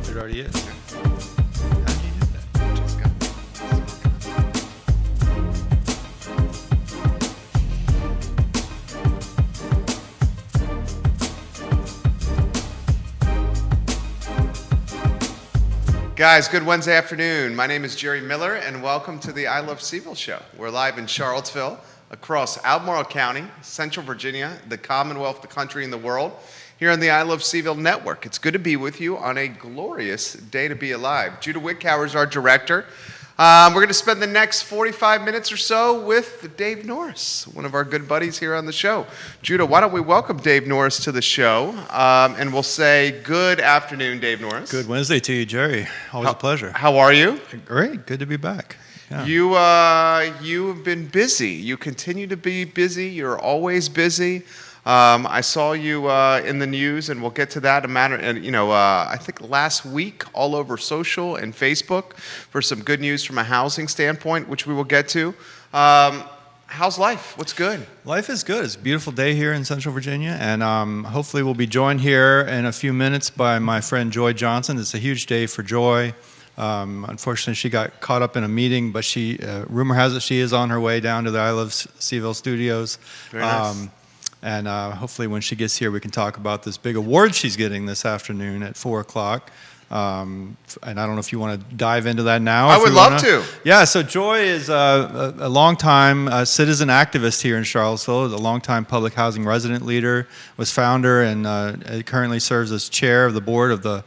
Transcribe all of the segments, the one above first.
It already is. How did you do that? Just got Guys, good Wednesday afternoon. My name is Jerry Miller, and welcome to the I Love CVille Show. We're live in Charlottesville, across Albemarle County, Central Virginia, the Commonwealth, the country, and the world, here on the I Love CVille Network. It's good to be with you on a glorious day to be alive. Judah Wickower is our director. We're going to spend the next 45 minutes or so with Dave Norris, one of our good buddies here on the show. Judah, why don't we welcome Dave Norris to the show, and we'll say good afternoon, Dave Norris. Good Wednesday to you, Jerry. Always a pleasure. How are you? Great. Good to be back. Yeah. You've been busy. You continue to be busy. You're always busy. I saw you in the news, and we'll get to that I think last week all over social and Facebook for some good news from a housing standpoint, which we will get to. How's life? What's good? Life is good. It's a beautiful day here in Central Virginia, and hopefully we'll be joined here in a few minutes by my friend Joy Johnson. It's a huge day for Joy. Unfortunately, she got caught up in a meeting, but rumor has it she is on her way down to the I Love CVille studios. Very nice. And hopefully when she gets here, we can talk about this big award she's getting this afternoon at 4 o'clock. And I don't know if you want to dive into that now. I would love to. Yeah, so Joy is a longtime citizen activist here in Charlottesville, a longtime public housing resident leader, was founder and currently serves as chair of the board of the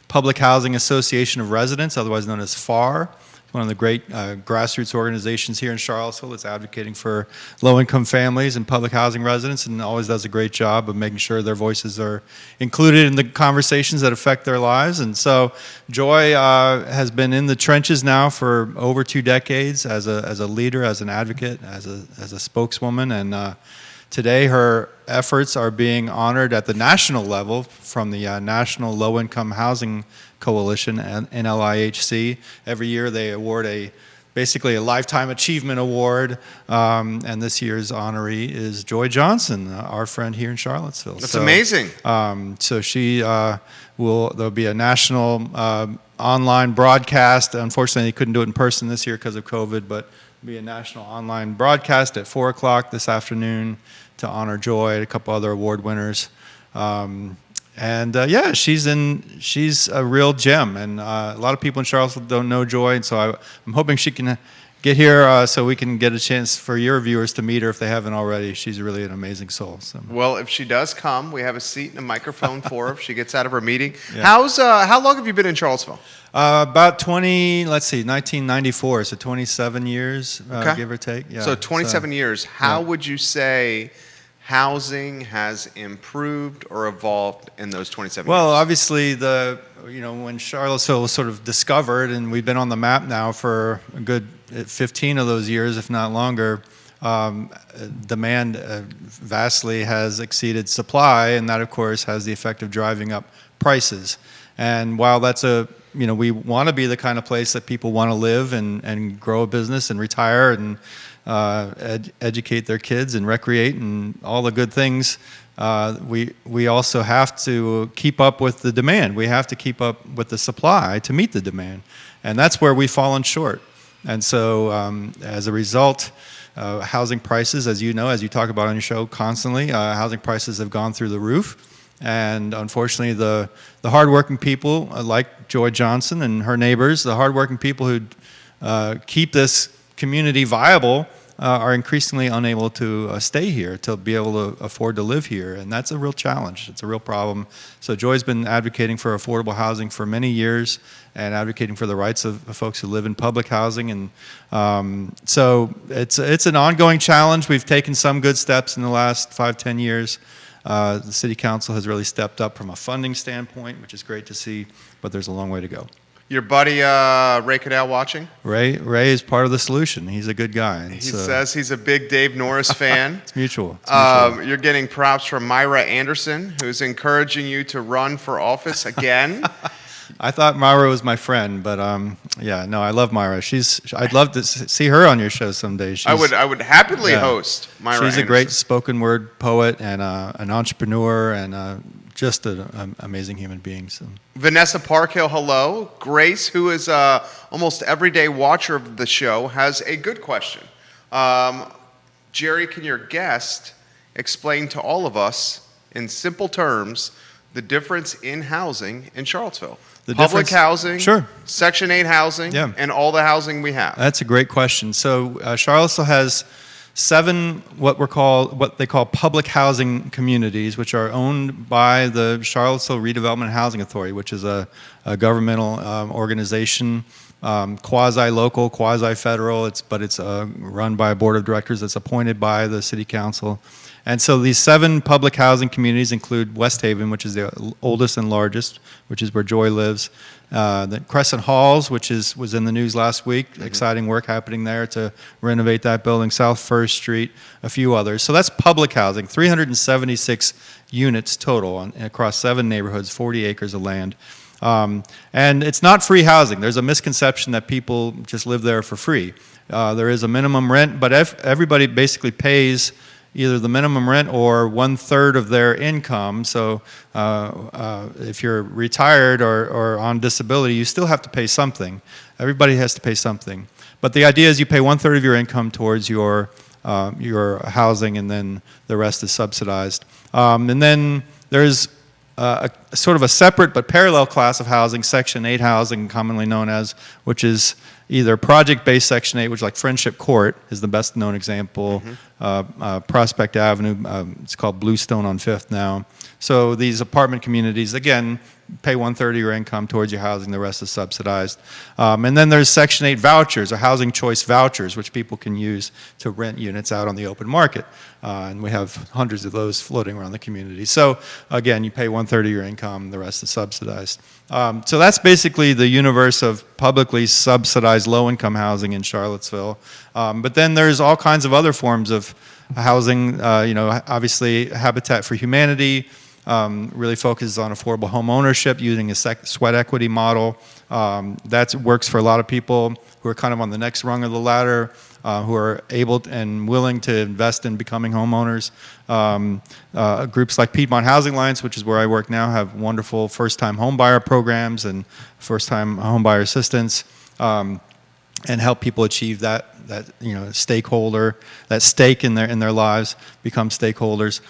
Public Housing Association of Residents, otherwise known as FAR. One of the great grassroots organizations here in Charlottesville that's advocating for low-income families and public housing residents, and always does a great job of making sure their voices are included in the conversations that affect their lives. And so Joy has been in the trenches now for over 2 decades as a leader, as an advocate, as a spokeswoman, and today her efforts are being honored at the national level from the National Low-Income Housing Coalition and NLIHC. Every year they award basically a Lifetime Achievement Award, and this year's honoree is Joy Johnson, our friend here in Charlottesville. That's amazing. So there'll be a national online broadcast. Unfortunately, they couldn't do it in person this year because of COVID, but there'll be a national online broadcast at 4 o'clock this afternoon to honor Joy and a couple other award winners. She's a real gem, and a lot of people in Charlottesville don't know Joy, and so I'm hoping she can get here so we can get a chance for your viewers to meet her if they haven't already. She's really an amazing soul. So. Well, if she does come, we have a seat and a microphone for her if she gets out of her meeting. Yeah. How long have you been in Charlottesville? About 1994, so 27 years, okay. Give or take. Yeah. So 27 years. How would you say housing has improved or evolved in those 27 years? Well, obviously, when Charlottesville was sort of discovered, and we've been on the map now for a good 15 of those years, if not longer, demand vastly has exceeded supply, and that, of course, has the effect of driving up prices. And while that's we want to be the kind of place that people want to live and grow a business and retire and educate their kids and recreate and all the good things, we also have to keep up with the demand. We have to keep up with the supply to meet the demand, and that's where we've fallen short. And so as a result, housing prices, as you know, as you talk about on your show constantly, housing prices have gone through the roof. And unfortunately, the hardworking people like Joy Johnson and her neighbors, the hardworking people who keep this community viable, are increasingly unable to stay here, to be able to afford to live here. And that's a real challenge. It's a real problem. So Joy's been advocating for affordable housing for many years and advocating for the rights of folks who live in public housing. And so it's an ongoing challenge. We've taken some good steps in the last 5-10 years. The City Council has really stepped up from a funding standpoint, which is great to see, but there's a long way to go. Your buddy Ray Cadell watching? Ray is part of the solution. He's a good guy. He says he's a big Dave Norris fan. It's mutual. You're getting props from Myra Anderson, who's encouraging you to run for office again. I thought Myra was my friend, but I love Myra. I'd love to see her on your show someday. I would happily host Myra She's Anderson. a great spoken word poet and an entrepreneur, and just an amazing human being. So. Vanessa Parkhill, hello. Grace, who is almost everyday watcher of the show, has a good question. Jerry, can your guest explain to all of us in simple terms the difference in housing in Charlottesville? Public housing, sure. Section 8 housing, Yeah. and all the housing we have. That's a great question. So Charlottesville has 7 what they call public housing communities, which are owned by the Charlottesville Redevelopment Housing Authority, which is a governmental organization, quasi-local, quasi-federal. But it's run by a board of directors that's appointed by the city council. And so these 7 public housing communities include West Haven, which is the oldest and largest, which is where Joy lives. The Crescent Halls, which was in the news last week. Exciting work happening there to renovate that building. South First Street, a few others. So that's public housing, 376 units total across 7 neighborhoods, 40 acres of land. And it's not free housing. There's a misconception that people just live there for free. There is a minimum rent, but everybody basically pays either the minimum rent or 1/3 of their income. So if you're retired or on disability, you still have to pay something. Everybody has to pay something. But the idea is you pay 1/3 of your income towards your housing, and then the rest is subsidized. And then there's a sort of a separate but parallel class of housing, Section 8 housing, commonly known as, which is either project-based Section 8, which like Friendship Court is the best known example, Prospect Avenue, it's called Bluestone on 5th now. So these apartment communities, again, pay 1/3 of your income towards your housing, the rest is subsidized. And then there's Section 8 vouchers, or housing choice vouchers, which people can use to rent units out on the open market. And we have hundreds of those floating around the community. So again, you pay 1/3 of your income, the rest is subsidized. So that's basically the universe of publicly subsidized low-income housing in Charlottesville. But then there's all kinds of other forms of housing. Obviously Habitat for Humanity really focuses on affordable home ownership using a sweat equity model. That works for a lot of people who are kind of on the next rung of the ladder, who are able and willing to invest in becoming homeowners. Groups like Piedmont Housing Alliance, which is where I work now, have wonderful first-time homebuyer programs and first-time homebuyer assistance, and help people achieve that stakeholder, that stake in their lives, become stakeholders.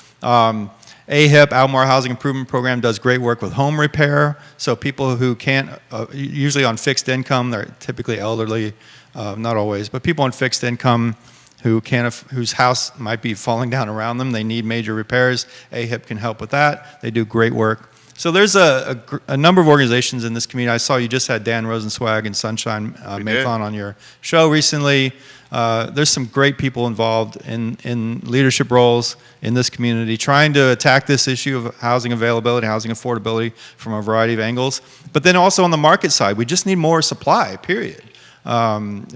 AHIP, Albemarle Housing Improvement Program, does great work with home repair. So people who can't, usually on fixed income, they're typically elderly, not always, but people on fixed income whose house might be falling down around them, they need major repairs. AHIP can help with that. They do great work. So there's a number of organizations in this community. I saw you just had Dan Rosenswag and Sunshine Maython on your show recently. There's some great people involved in leadership roles in this community trying to attack this issue of housing availability, housing affordability from a variety of angles. But then also on the market side, we just need more supply, period.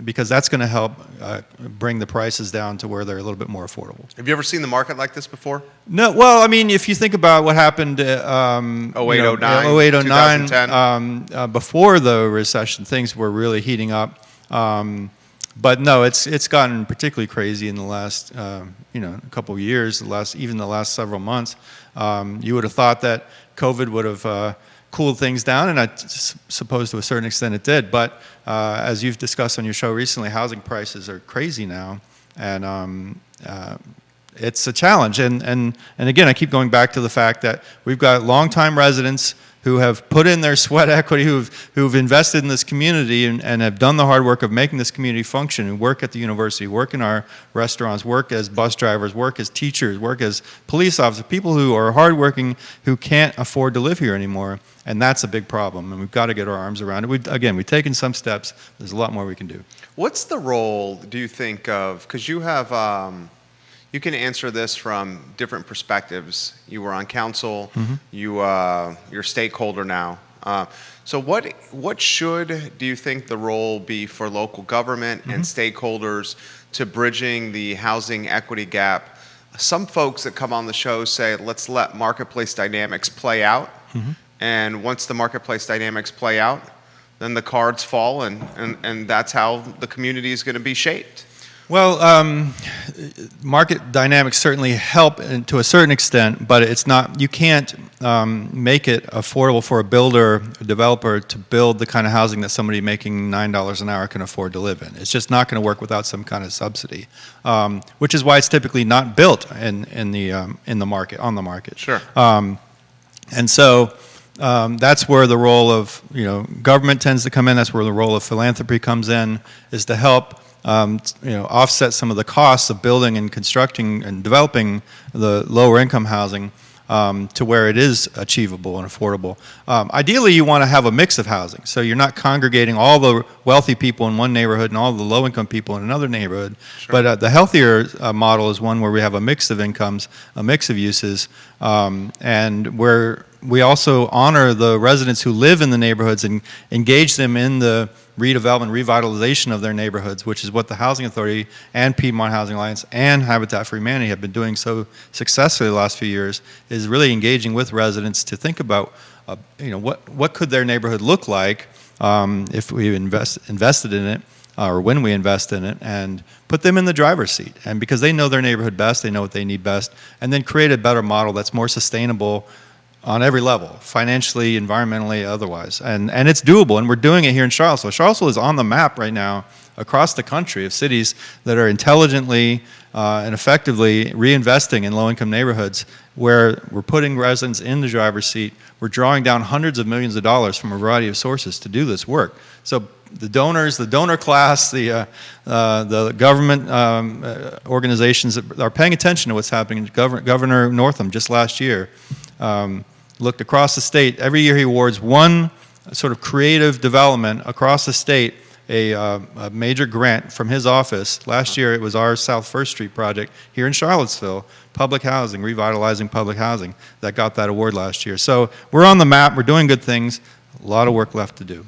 Because that's going to help bring the prices down to where they're a little bit more affordable. Have you ever seen the market like this before? No. Well, I mean, if you think about what happened 08, 09, 09 before the recession, things were really heating up. But no, it's gotten particularly crazy in the last couple of years, even the last several months. You would have thought that COVID would have cooled things down, and I suppose to a certain extent it did. But as you've discussed on your show recently, housing prices are crazy now, and it's a challenge. And again, I keep going back to the fact that we've got longtime residents who have put in their sweat equity, who've invested in this community and have done the hard work of making this community function, who work at the university, work in our restaurants, work as bus drivers, work as teachers, work as police officers, people who are hardworking, who can't afford to live here anymore. And that's a big problem, and we've got to get our arms around it. We've taken some steps. There's a lot more we can do. What's the role, do you think, of, because you have, you can answer this from different perspectives. You were on council, you're a stakeholder now. So what should, do you think, the role be for local government and stakeholders to bridging the housing equity gap? Some folks that come on the show say, let's let marketplace dynamics play out. And once the marketplace dynamics play out, then the cards fall, and that's how the community is going to be shaped. Well, market dynamics certainly help to a certain extent, but it's not. You can't make it affordable for a builder, a developer, to build the kind of housing that somebody making $9 an hour can afford to live in. It's just not going to work without some kind of subsidy, which is why it's typically not built in the market, on the market. Sure. And so that's where the role of government tends to come in. That's where the role of philanthropy comes in, is to help offset some of the costs of building and constructing and developing the lower income housing to where it is achievable and affordable. Ideally, you want to have a mix of housing, so you're not congregating all the wealthy people in one neighborhood and all the low income people in another neighborhood. Sure. But the healthier model is one where we have a mix of incomes, a mix of uses, and where we also honor the residents who live in the neighborhoods and engage them in the redevelopment, revitalization of their neighborhoods, which is what the Housing Authority and Piedmont Housing Alliance and Habitat for Humanity have been doing so successfully the last few years, is really engaging with residents to think about, what could their neighborhood look like if we invested in it, or when we invest in it, and put them in the driver's seat. And because they know their neighborhood best, they know what they need best, and then create a better model that's more sustainable on every level, financially, environmentally, otherwise. And it's doable, and we're doing it here in Charlottesville. Charlottesville is on the map right now across the country of cities that are intelligently and effectively reinvesting in low-income neighborhoods, where we're putting residents in the driver's seat. We're drawing down hundreds of millions of dollars from a variety of sources to do this work. So the donors, the donor class, the government organizations that are paying attention to what's happening. Governor Northam just last year looked across the state. Every year he awards one sort of creative development across the state a major grant from his office. Last year it was our South First Street project here in Charlottesville, public housing, revitalizing public housing, that got that award last year. So we're on the map, we're doing good things, a lot of work left to do.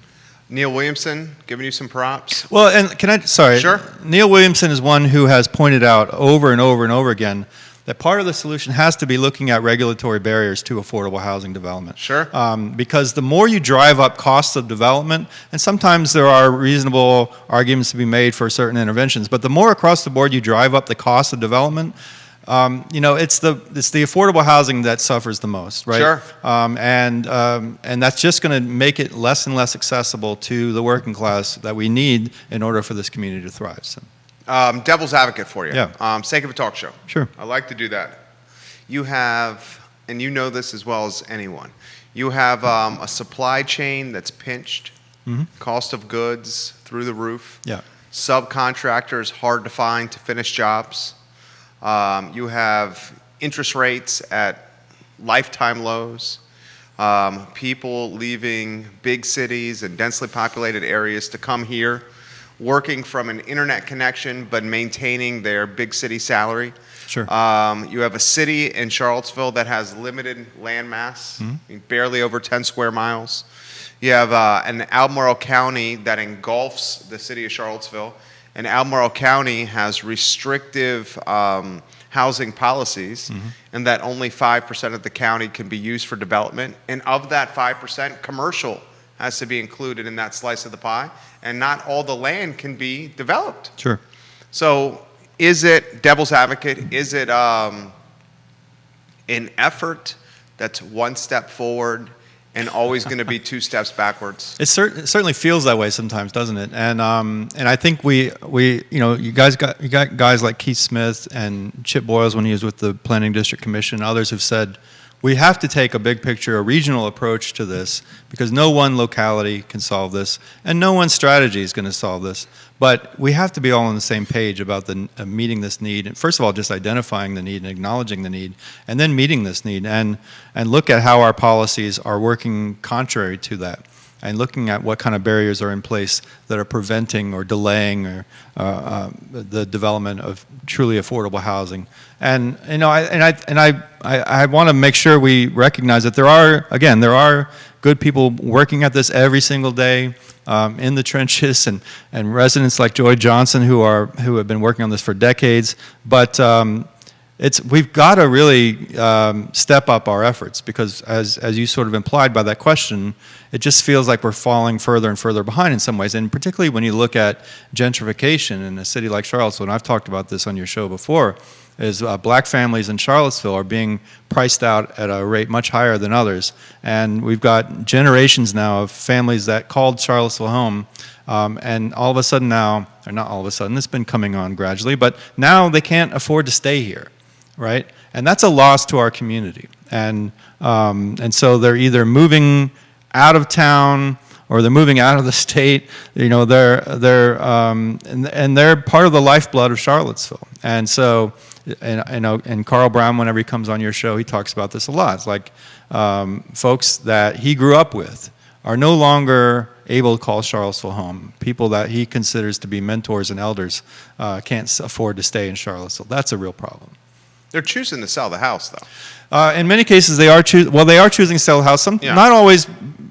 Neil Williamson, giving you some props. Well, and sorry. Sure. Neil Williamson is one who has pointed out over and over and over again that part of the solution has to be looking at regulatory barriers to affordable housing development. Sure. Because the more you drive up costs of development, and sometimes there are reasonable arguments to be made for certain interventions, but the more across the board you drive up the cost of development, it's the affordable housing that suffers the most, right? Sure. And that's just going to make it less and less accessible to the working class that we need in order for this community to thrive. So. Devil's advocate for you. Yeah. Sake of a talk show. Sure. I like to do that. You have, and you know this as well as anyone, you have a supply chain that's pinched, cost of goods through the roof. Yeah. Subcontractors hard to find to finish jobs. You have interest rates at lifetime lows. People leaving big cities and densely populated areas to come here, working from an internet connection but maintaining their big city salary. Sure. You have a city in Charlottesville that has limited land mass, barely over 10 square miles. You have an Albemarle County that engulfs the city of Charlottesville, and Albemarle County has restrictive housing policies, and that only 5% of the county can be used for development. And of that 5%, commercial has to be included in that slice of the pie, and not all the land can be developed. Sure. So is it, devil's advocate, is it an effort that's one step forward and always going to be two steps backwards? It certainly feels that way sometimes, doesn't it? And I think we you got guys like Keith Smith and Chip Boyles when he was with the Planning District Commission, others have said, we have to take a big picture, a regional approach to this, because no one locality can solve this, and no one strategy is going to solve this. But we have to be all on the same page about the meeting this need. And first of all, just identifying the need and acknowledging the need, and then meeting this need, and look at how our policies are working contrary to that, and looking at what kind of barriers are in place that are preventing or delaying or the development of truly affordable housing. And I want to make sure we recognize that there are good people working at this every single day in the trenches, and residents like Joy Johnson who have been working on this for decades. But we've got to really step up our efforts, because as you sort of implied by that question, it just feels like we're falling further and further behind in some ways, and particularly when you look at gentrification in a city like Charlottesville, and I've talked about this on your show before, is black families in Charlottesville are being priced out at a rate much higher than others, and we've got generations now of families that called Charlottesville home, and all of a sudden now, or not all of a sudden, it's been coming on gradually, but now they can't afford to stay here. Right, and that's a loss to our community, and so they're either moving out of town or they're moving out of the state. You know, and they're part of the lifeblood of Charlottesville. And so, and Carl Brown, whenever he comes on your show, he talks about this a lot. It's like folks that he grew up with are no longer able to call Charlottesville home. People that he considers to be mentors and elders can't afford to stay in Charlottesville. That's a real problem. They're choosing to sell the house, though. In many cases, they are choosing to sell the house. Not always.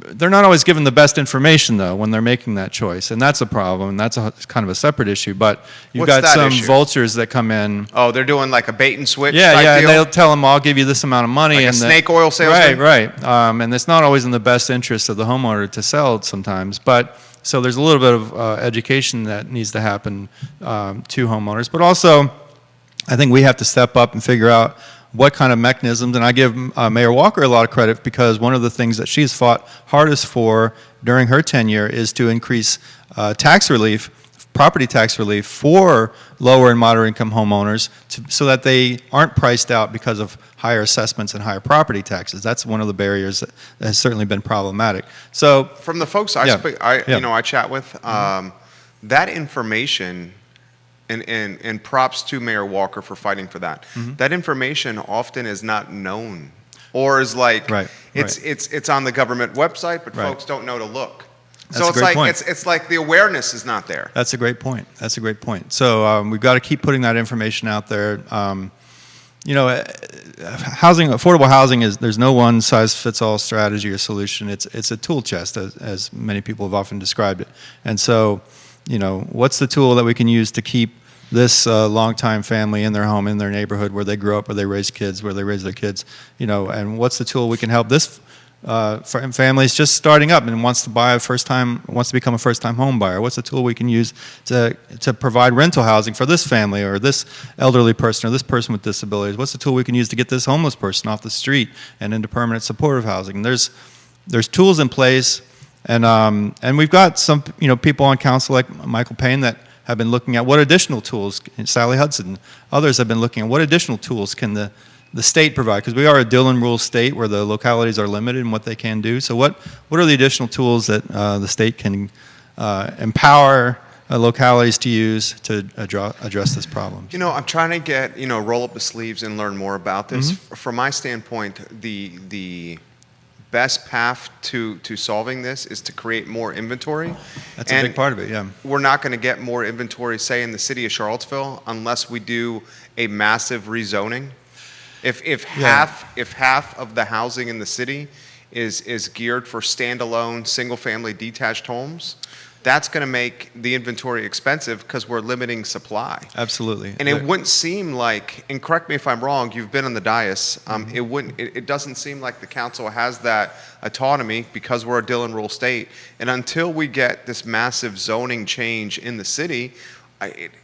They're not always given the best information, though, when they're making that choice, and that's a problem. And that's kind of a separate issue. But you've got some vultures that come in. Oh, they're doing like a bait and switch. Yeah, type yeah. deal? And they'll tell them, "I'll give you this amount of money." Like and a snake oil salesman. Right. And it's not always in the best interest of the homeowner to sell it sometimes. But so there's a little bit of education that needs to happen to homeowners, but also, I think we have to step up and figure out what kind of mechanisms, and I give Mayor Walker a lot of credit, because one of the things that she's fought hardest for during her tenure is to increase tax relief, property tax relief for lower and moderate income homeowners so that they aren't priced out because of higher assessments and higher property taxes. That's one of the barriers that has certainly been problematic. So from the folks I chat with, that information. And props to Mayor Walker for fighting for that. Mm-hmm. That information often is not known, or is like it's on the government website, but folks don't know to look. So it's like it's like the awareness is not there. That's a great point. So we've got to keep putting that information out there. Affordable housing there's no one size fits all strategy or solution. It's a tool chest, as many people have often described it, and so. What's the tool that we can use to keep this longtime family in their home, in their neighborhood, where they grew up, where they raise kids, where they raise their kids, and what's the tool we can help this families just starting up and wants to become a first-time home buyer? What's the tool we can use to provide rental housing for this family or this elderly person or this person with disabilities? What's the tool we can use to get this homeless person off the street and into permanent supportive housing? There's tools in place. And we've got some people on council like Michael Payne that have been looking at what additional tools, Sally Hudson, others have been looking at what additional tools can the state provide, because we are a Dillon rule state where the localities are limited in what they can do. So what are the additional tools that the state can empower localities to use to address this problem? I'm trying to get roll up the sleeves and learn more about this. Mm-hmm. From my standpoint, the best path to solving this is to create more inventory. That's a big part of it, yeah. We're not going to get more inventory, say, in the city of Charlottesville, unless we do a massive rezoning. If half of the housing in the city is geared for standalone, single-family, detached homes, that's going to make the inventory expensive because we're limiting supply. Absolutely. And it wouldn't seem like, and correct me if I'm wrong, you've been on the dais, it doesn't seem like the council has that autonomy because we're a Dillon rule state. And until we get this massive zoning change in the city,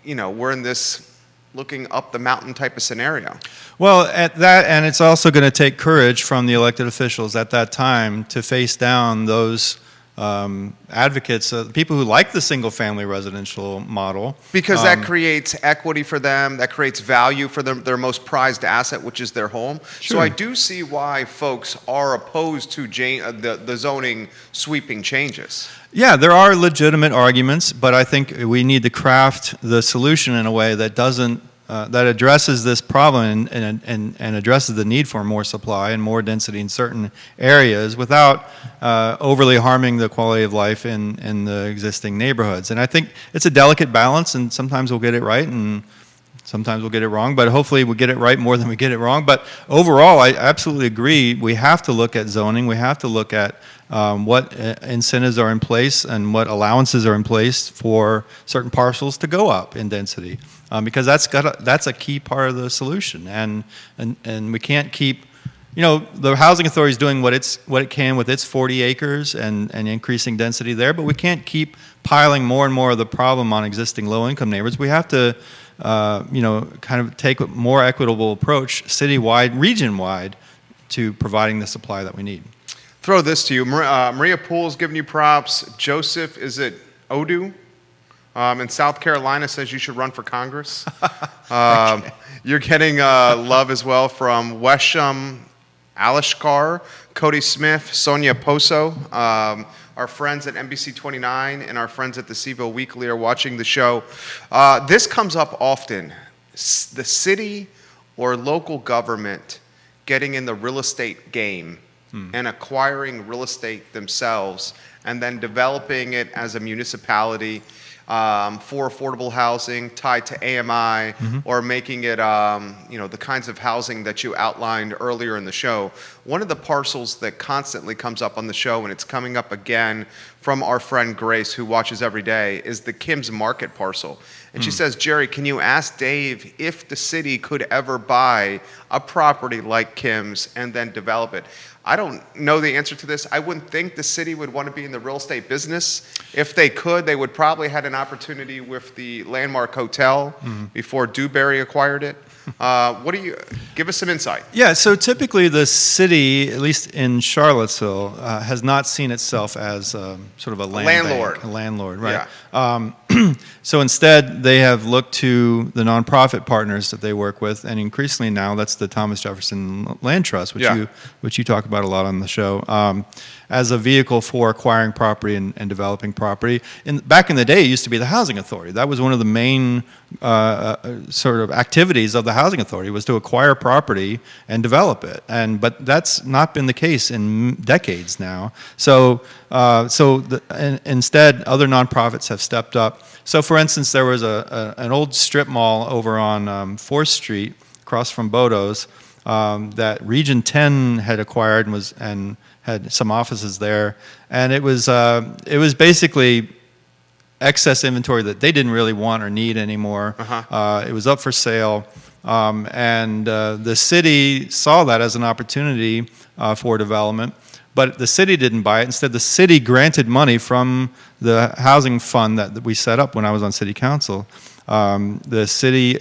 we're in this looking up the mountain type of scenario. Well, and it's also going to take courage from the elected officials at that time to face down those advocates, people who like the single-family residential model. Because that creates equity for them, that creates value for their most prized asset, which is their home. Sure. So I do see why folks are opposed to the zoning sweeping changes. Yeah, there are legitimate arguments, but I think we need to craft the solution in a way that doesn't that addresses this problem and addresses the need for more supply and more density in certain areas without overly harming the quality of life in the existing neighborhoods. And I think it's a delicate balance, and sometimes we'll get it right, and Sometimes we'll get it wrong, but hopefully we'll get it right more than we get it wrong. But overall, I absolutely agree. We have to look at zoning. We have to look at what incentives are in place and what allowances are in place for certain parcels to go up in density, because that's a key part of the solution. And we can't keep, the housing authority is doing what it can with its 40 acres and increasing density there, but we can't keep piling more and more of the problem on existing low-income neighborhoods. We have to, kind of take a more equitable approach, citywide, region-wide, to providing the supply that we need. Throw this to you. Maria Poole's giving you props. Joseph, is it Odu? In South Carolina says you should run for Congress. You're getting love as well from Wesham Alishkar, Cody Smith, Sonia Poso. Our friends at NBC 29 and our friends at the CVille Weekly are watching the show. This comes up often. The city or local government getting in the real estate game and acquiring real estate themselves and then developing it as a municipality for affordable housing tied to AMI, or making it, the kinds of housing that you outlined earlier in the show. One of the parcels that constantly comes up on the show, and it's coming up again from our friend Grace, who watches every day, is the Kim's Market parcel. And she says, Jerry, can you ask Dave if the city could ever buy a property like Kim's and then develop it? I don't know the answer to this. I wouldn't think the city would want to be in the real estate business. If they could, they would probably had an opportunity with the Landmark Hotel before Dewberry acquired it. Give us some insight. Yeah, so typically the city, at least in Charlottesville, has not seen itself as sort of a landlord. Bank, a landlord, right? Yeah. So instead, they have looked to the nonprofit partners that they work with, and increasingly now that's the Thomas Jefferson Land Trust, which you talk about a lot on the show, as a vehicle for acquiring property and developing property. Back in the day, it used to be the housing authority. That was one of the main sort of activities of the housing authority, was to acquire property and develop it. But that's not been the case in decades now. So instead, other nonprofits have stepped up. So, for instance, there was an old strip mall over on 4th Street, across from Bodo's, that Region 10 had acquired and had some offices there, and it was basically excess inventory that they didn't really want or need anymore. It was up for sale, and the city saw that as an opportunity for development. But the city didn't buy it. Instead, the city granted money from the housing fund that we set up when I was on city council. The city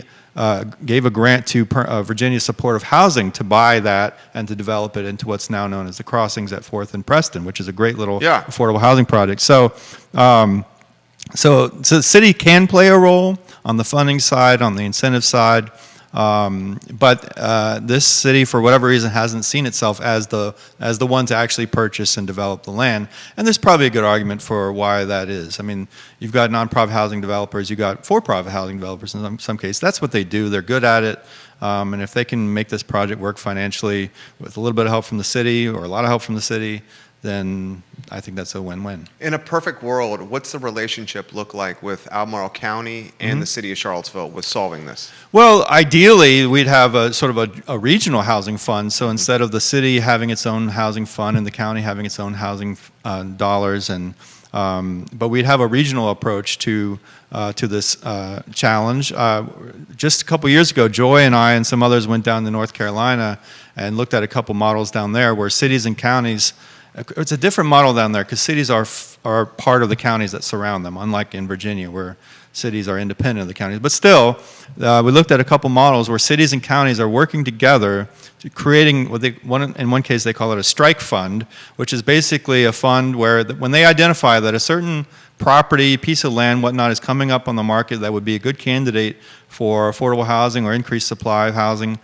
gave a grant to Virginia Supportive Housing to buy that and to develop it into what's now known as the Crossings at 4th and Preston, which is a great little affordable housing project. So the city can play a role on the funding side, on the incentive side, but this city, for whatever reason, hasn't seen itself as the one to actually purchase and develop the land. And there's probably a good argument for why that is. I mean, you've got nonprofit housing developers, you've got for-profit housing developers in some cases. That's what they do. They're good at it. And if they can make this project work financially with a little bit of help from the city or a lot of help from the city, then I think that's a win-win. In a perfect world, what's the relationship look like with Albemarle County and the city of Charlottesville with solving this? Well, ideally, we'd have a sort of a regional housing fund. So instead of the city having its own housing fund and the county having its own housing dollars, but we'd have a regional approach to this challenge. Just a couple years ago, Joy and I and some others went down to North Carolina and looked at a couple models down there where cities and counties. It's a different model down there because cities are part of the counties that surround them, unlike in Virginia where cities are independent of the counties. But still, we looked at a couple models where cities and counties are working together to creating in one case they call it a strike fund, which is basically a fund where when they identify that a certain property, piece of land, whatnot, is coming up on the market that would be a good candidate for affordable housing or increased supply of housing,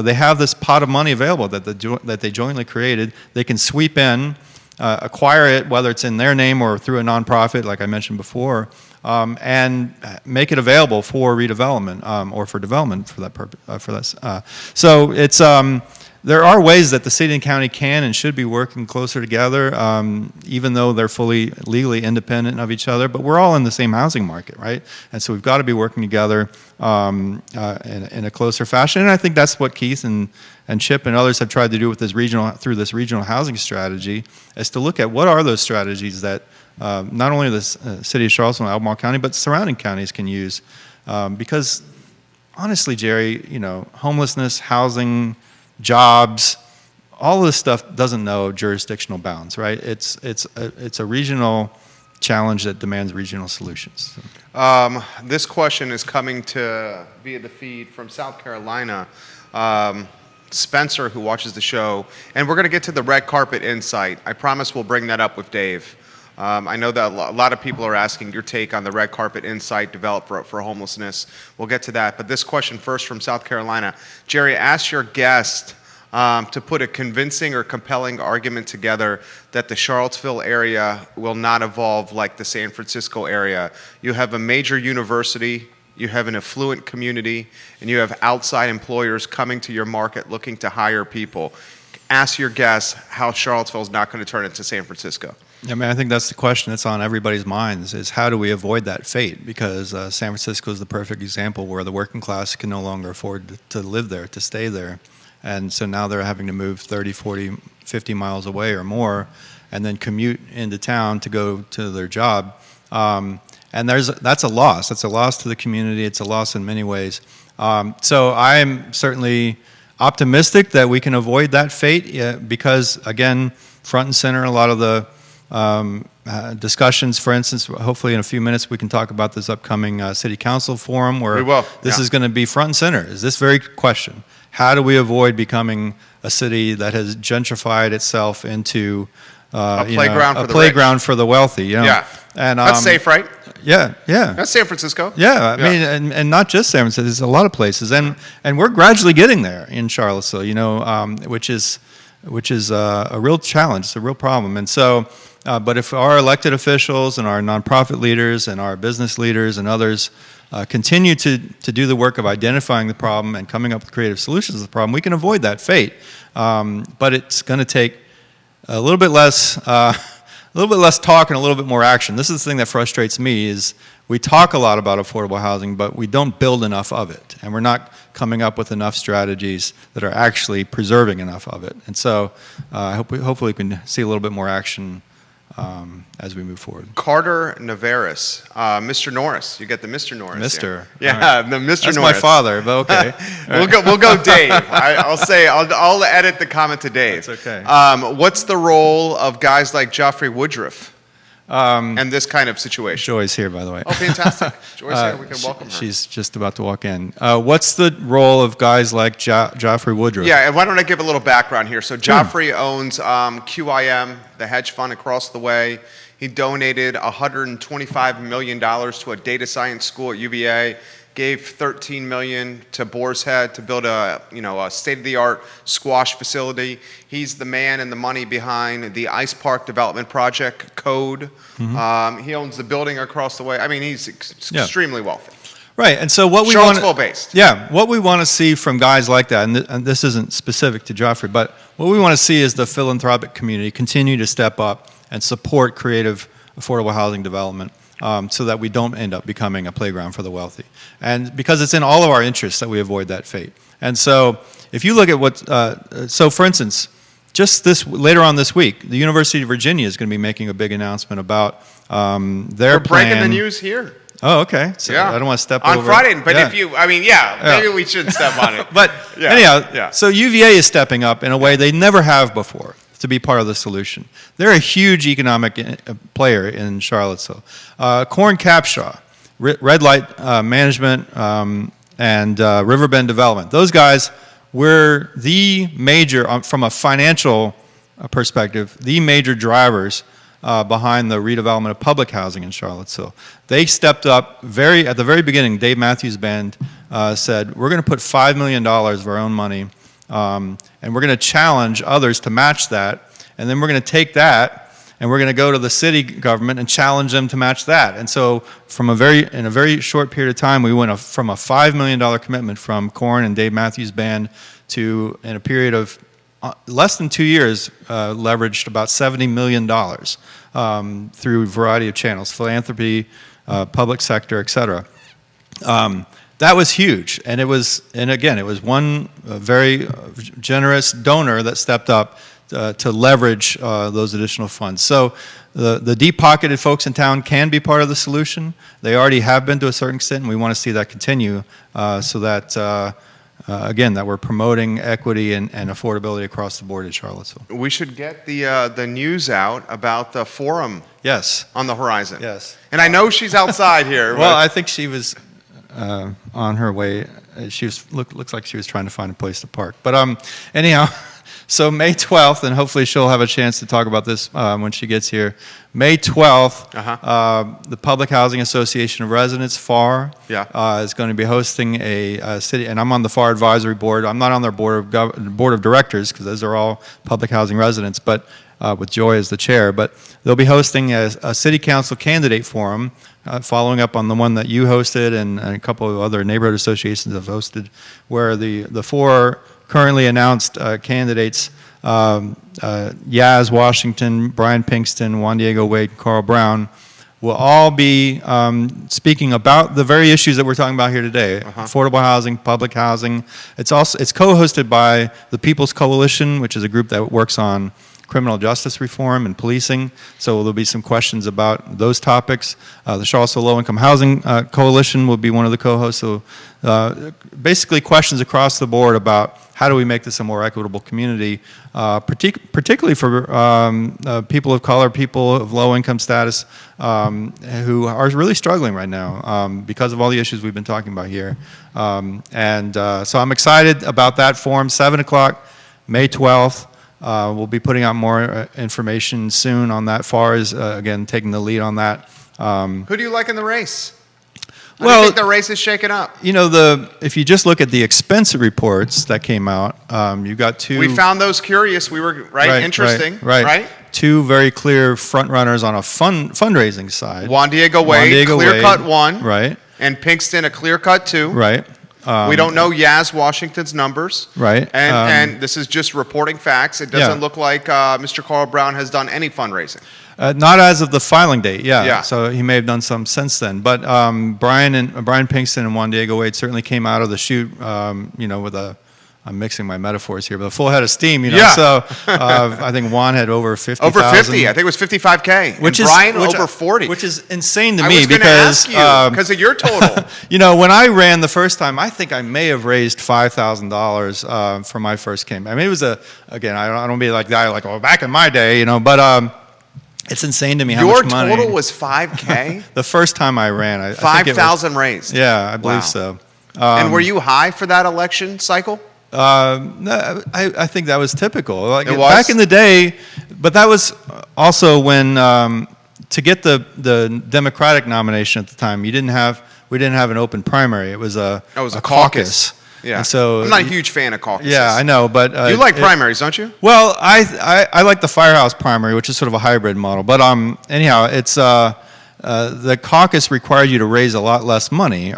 they have this pot of money available that they jointly created. They can sweep in, acquire it, whether it's in their name or through a nonprofit, like I mentioned before, and make it available for redevelopment or for development for that purpose. So it's there are ways that the city and county can and should be working closer together, even though they're fully legally independent of each other. But we're all in the same housing market, right? And so we've got to be working together in a closer fashion. And I think that's what Keith and Chip and others have tried to do with this regional housing strategy, is to look at what are those strategies that not only the city of Charlottesville and Albemarle County, but surrounding counties can use. Because honestly, Jerry, homelessness, housing, jobs, all this stuff doesn't know jurisdictional bounds, right? It's a regional challenge that demands regional solutions. This question is coming via the feed from South Carolina. Spencer, who watches the show, and we're going to get to the red carpet insight. I promise we'll bring that up with Dave. I know that a lot of people are asking your take on the red carpet insight developed for homelessness. We'll get to that. But this question first from South Carolina. Jerry, ask your guest to put a convincing or compelling argument together that the Charlottesville area will not evolve like the San Francisco area. You have a major university, you have an affluent community, and you have outside employers coming to your market looking to hire people. Ask your guest how Charlottesville is not going to turn into San Francisco. I mean, I think that's the question that's on everybody's minds, is how do we avoid that fate? Because San Francisco is the perfect example where the working class can no longer afford to live there, to stay there. And so now they're having to move 30, 40, 50 miles away or more and then commute into town to go to their job. And that's a loss. That's a loss to the community. It's a loss in many ways. So I'm certainly optimistic that we can avoid that fate because, again, front and center, a lot of the discussions, for instance, hopefully in a few minutes we can talk about this upcoming city council forum where this is going to be front and center, is this very question. How do we avoid becoming a city that has gentrified itself into a playground for the wealthy? Yeah. And, that's safe, right? Yeah. That's San Francisco. Yeah, I mean, and not just San Francisco, there's a lot of places. And we're gradually getting there in Charlottesville, which is a real challenge, it's a real problem. And so, but if our elected officials and our nonprofit leaders and our business leaders and others continue to do the work of identifying the problem and coming up with creative solutions to the problem, we can avoid that fate. But it's going to take a little bit less talk and a little bit more action. This is the thing that frustrates me, is we talk a lot about affordable housing, but we don't build enough of it. And we're not coming up with enough strategies that are actually preserving enough of it. And so hopefully we can see a little bit more action as we move forward. Carter Navarez, Mr. Norris. You get the Mr. Norris. Mr. Yeah, the Mr. Norris. That's my father, but okay. We'll go Dave. I'll edit the comment to Dave. That's okay. What's the role of guys like Joffrey Woodruff in this kind of situation? Joy's here, by the way. Oh, fantastic. Joy's here. We can welcome her. She's just about to walk in. What's the role of guys like Joffrey Woodruff? Yeah, and why don't I give a little background here? So Joffrey owns QIM, the hedge fund across the way. He donated $125 million to a data science school at UVA, gave $13 million to Boar's Head to build a state-of-the-art squash facility. He's the man and the money behind the Ice Park Development Project, Code. Mm-hmm. He owns the building across the way. I mean, he's extremely wealthy. Right, and so what we want Charlottesville-based. Yeah, what we want to see from guys like that, and this isn't specific to Joffrey, but what we want to see is the philanthropic community continue to step up and support creative, affordable housing development. So that we don't end up becoming a playground for the wealthy. And because it's in all of our interests that we avoid that fate. And so if you look at so for instance, later on this week, the University of Virginia is going to be making a big announcement about their plan. We're breaking the news here. Oh, okay. So I don't want to step over. On Friday, but maybe we shouldn't step on it. But anyhow, so UVA is stepping up in a way they never have before to be part of the solution. They're a huge economic player in Charlottesville. Corn Capshaw, Red Light Management, and Riverbend Development. Those guys were the major, from a financial perspective, the major drivers behind the redevelopment of public housing in Charlottesville. They stepped up at the very beginning. Dave Matthews Band said, we're going to put $5 million of our own money and we're going to challenge others to match that, and then we're going to take that and we're going to go to the city government and challenge them to match that. And so in a very short period of time, we went from a $5 million commitment from Corn and Dave Matthews Band to, in a period of less than 2 years, leveraged about $70 million through a variety of channels, philanthropy, public sector, et cetera. That was huge, and it was one very generous donor that stepped up to leverage those additional funds. So the deep-pocketed folks in town can be part of the solution. They already have been to a certain extent, and we want to see that continue so that, again, that we're promoting equity and affordability across the board in Charlottesville. We should get the news out about the forum. Yes. On the horizon. Yes. And I know she's outside here. Well, I think she was on her way. She was looks like she was trying to find a place to park. But anyhow, so May 12th, and hopefully she'll have a chance to talk about this when she gets here. May 12th, the Public Housing Association of Residents, FAR, is going to be hosting a city, and I'm on the FAR advisory board. I'm not on their board of directors because those are all public housing residents, but with Joy as the chair. But they'll be hosting a city council candidate forum, following up on the one that you hosted and a couple of other neighborhood associations have hosted, where the four currently announced candidates, Yaz Washington, Brian Pinkston, Juan Diego Wade, Carl Brown, will all be speaking about the very issues that we're talking about here today: affordable housing, public housing. It's co-hosted by the People's Coalition, which is a group that works on criminal justice reform and policing. So there'll be some questions about those topics. The Charlottesville Low Income Housing Coalition will be one of the co-hosts. So basically questions across the board about how do we make this a more equitable community, particularly for people of color, people of low income status, who are really struggling right now because of all the issues we've been talking about here. So I'm excited about that forum, 7 o'clock, May 12th. We'll be putting out more information soon on that. FAR is, again, taking the lead on that. Who do you like in the race? How Well, do you think the race is shaking up? You know, if you just look at the expense reports that came out, you've got two. We found those curious. We were interesting, right? Two very clear front runners on a fundraising side. Juan Diego Wade, clear-cut one, right? And Pinkston, a clear-cut two, right? We don't know Yaz Washington's numbers, right? And this is just reporting facts. It doesn't look like Mr. Carl Brown has done any fundraising. Not as of the filing date, Yeah. So he may have done some since then. But Brian Pinkston and Juan Diego Wade certainly came out of the chute, with I'm mixing my metaphors here, but a full head of steam, Yeah. So I think Juan had over 50,000. Over 50, I think it was 55K. Which and is Brian over 40. Which is insane to I me was gonna because ask you, because of your total. when I ran the first time, I think I may have raised $5,000 for my first campaign. I mean, it was again, I don't want to be like that, like, back in my day, but it's insane to me how much money. Your total was 5K? The first time I ran, I 5,000 raised. Yeah, I believe so. And were you high for that election cycle? No, I think that was typical. Like, it was? Back in the day, but that was also when to get the Democratic nomination at the time, we didn't have an open primary. It was a caucus. Yeah. And so I'm not a huge fan of caucuses. Yeah, I know, but you like primaries, don't you? Well, I like the firehouse primary, which is sort of a hybrid model. But anyhow, it's the caucus required you to raise a lot less money,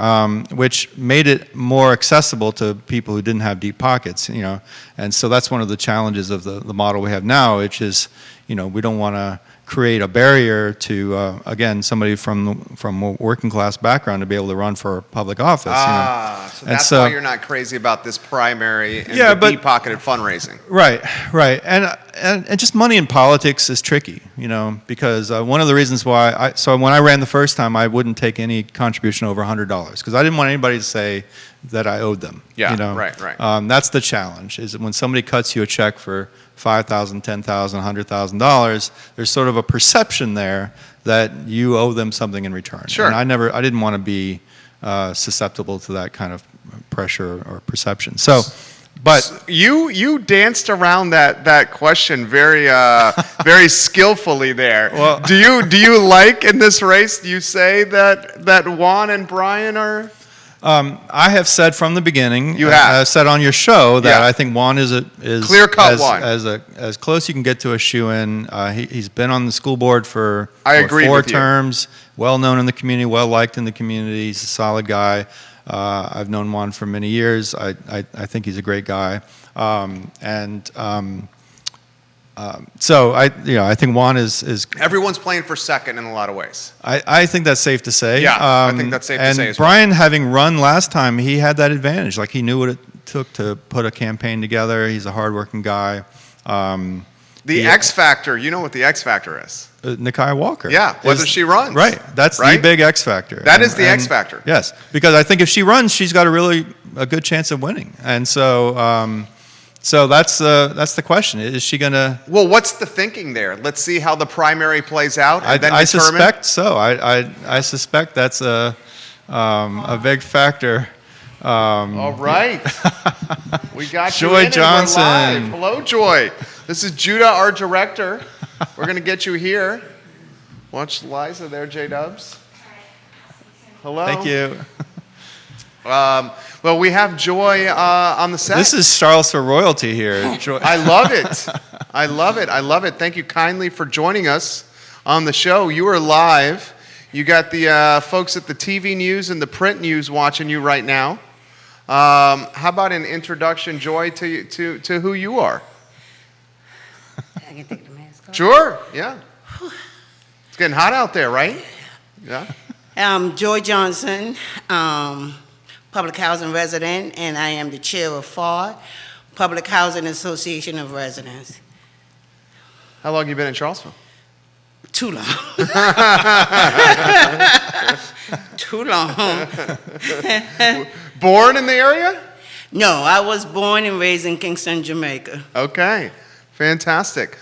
which made it more accessible to people who didn't have deep pockets. And so that's one of the challenges of the model we have now, which is we don't want to create a barrier to again somebody from a working class background to be able to run for public office. So that's why you're not crazy about this primary and the deep-pocketed fundraising. Right, and just money in politics is tricky, because one of the reasons why when I ran the first time, I wouldn't take any contribution over $100 because I didn't want anybody to say that I owed them. Yeah, right. That's the challenge, is when somebody cuts you a check for $5,000, $10,000, $100,000, there's sort of a perception there that you owe them something in return. Sure. And I didn't want to be susceptible to that kind of pressure or perception. But you danced around that question very very skillfully there. Well, do you like in this race? Do you say that Juan and Brian are? I have said from the beginning. You have. I said on your show that I think Juan is clear-cut one, as close you can get to a shoe-in. He's been on the school board for 4 terms. Well known in the community, well liked in the community. He's a solid guy. I've known Juan for many years. I think he's a great guy. So I think Juan is. Everyone's playing for second in a lot of ways. I think that's safe to say. Yeah, I think that's safe to say And as well. Brian, having run last time, he had that advantage. Like, he knew what it took to put a campaign together. He's a hardworking guy. The X Factor, you know what the X Factor is? Nikai Walker. Yeah, whether she runs. Right. That's the Right? big X factor. That is the X factor. Yes, because I think if she runs, she's got a good chance of winning. And so, that's the question. Is she going to? Well, what's the thinking there? Let's see how the primary plays out, and then I determine. suspect so. I suspect that's a big factor. All right. We got Joy you in and Johnson. we're live. Hello, Joy. This is Judah, our director. We're going to get you here. Watch Liza there, J-Dubs. Hello. Thank you. Well, we have Joy on the set. This is Charlottesville royalty here. Joy. I love it. I love it. I love it. Thank you kindly for joining us on the show. You are live. You got the folks at the TV news and the print news watching you right now. How about an introduction, Joy, to who you are? I can take the mask off. Sure. Yeah. It's getting hot out there, right? Yeah. Joy Johnson, public housing resident, and I am the chair of FAR, Public Housing Association of Residents. How long you been in Charlottesville? Too long. Too long. Born in the area? No, I was born and raised in Kingston, Jamaica. Okay. Fantastic.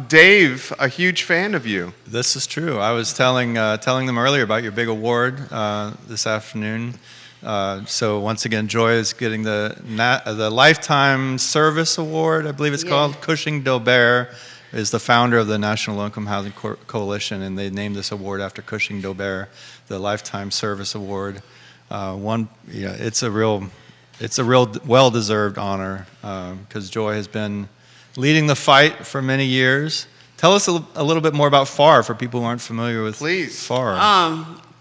Dave, a huge fan of you. This is true. I was telling them earlier about your big award this afternoon. So once again, Joy is getting the Lifetime Service Award, I believe it's called. Cushing Dobert is the founder of the National Low Income Housing Coalition, and they named this award after Cushing Dobert, the Lifetime Service Award. It's a real well-deserved honor because Joy has been leading the fight for many years. Tell us a little bit more about FAR for people who aren't familiar with FAR.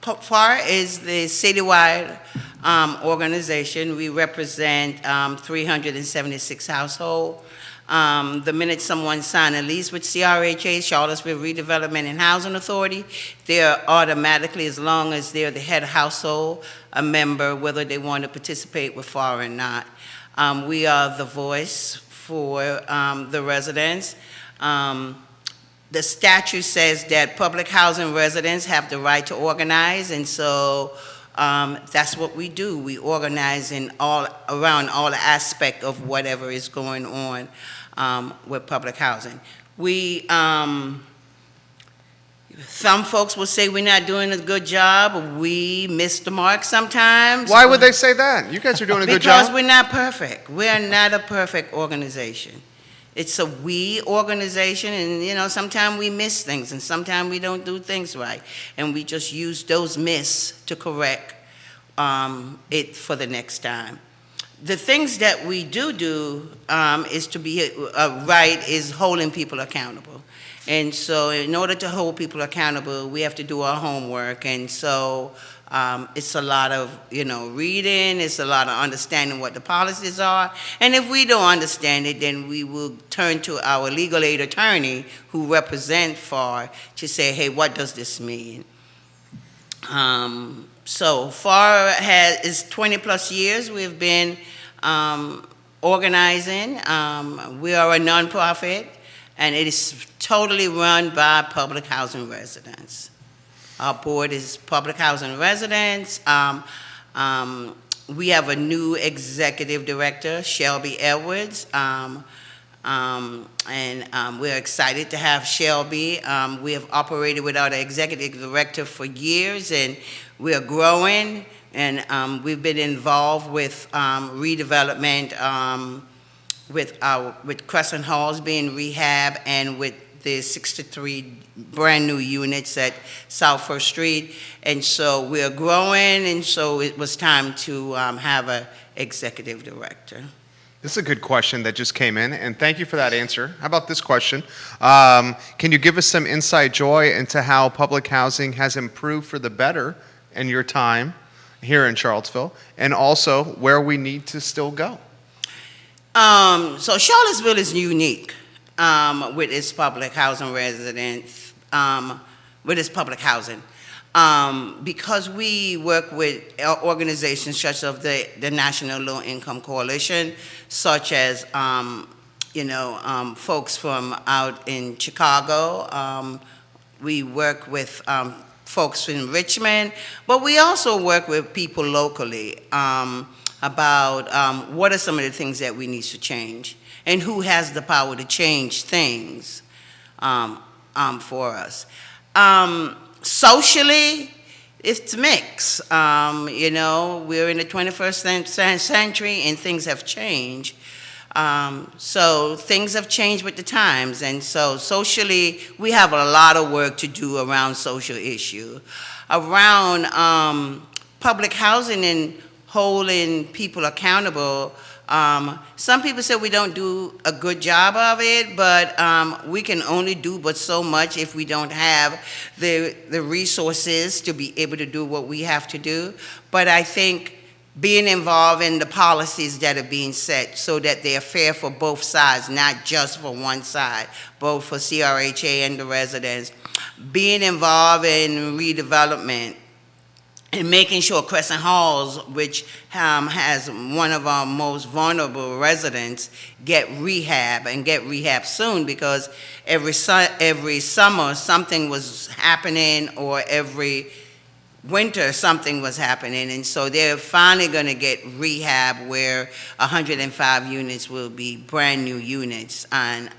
FAR is the citywide organization. We represent 376 households. The minute someone signs a lease with CRHA, Charlottesville Redevelopment and Housing Authority, they're automatically, as long as they're the head household, a member, whether they want to participate with FAR or not. We are the voice for the residents. The statute says that public housing residents have the right to organize, and so that's what we do. We organize around all aspects of whatever is going on with public housing. Some folks will say we're not doing a good job. We miss the mark sometimes. Why would they say that? You guys are doing a good job. Because we're not perfect. We are not a perfect organization. It's a we organization, and sometimes we miss things, and sometimes we don't do things right, and we just use those misses to correct it for the next time. The things that we do is to be right is holding people accountable. And so in order to hold people accountable, we have to do our homework. And so it's a lot of, reading. It's a lot of understanding what the policies are. And if we don't understand it, then we will turn to our legal aid attorney who represent FAR to say, hey, what does this mean? So FAR is 20 plus years. We've been organizing. We are a nonprofit, and it is totally run by public housing residents. Our board is public housing residents. We have a new executive director, Shelby Edwards, and we're excited to have Shelby. We have operated without an executive director for years, and we are growing, and we've been involved with redevelopment, with Crescent Halls being rehab, and with the 63 brand new units at South First Street. And so we're growing, and so it was time to have an executive director. This is a good question that just came in, and thank you for that answer. How about this question? Can you give us some insight, Joy, into how public housing has improved for the better in your time here in Charlottesville, and also where we need to still go? So Charlottesville is unique with its public housing residents, with its public housing. Because we work with organizations such as the National Low Income Coalition, such as, folks from out in Chicago. We work with folks in Richmond, but we also work with people locally about what are some of the things that we need to change and who has the power to change things for us. Socially, it's mixed. We're in the 21st century and things have changed. So things have changed with the times, and so socially, we have a lot of work to do around social issue, around public housing and holding people accountable. Some people say we don't do a good job of it, but we can only do but so much if we don't have the resources to be able to do what we have to do. But I think being involved in the policies that are being set so that they are fair for both sides, not just for one side, both for CRHA and the residents, being involved in redevelopment, and making sure Crescent Halls, which has one of our most vulnerable residents, get rehab and get rehab soon, because every summer something was happening, or every winter something was happening, and so they're finally going to get rehab where 105 units will be brand new units, and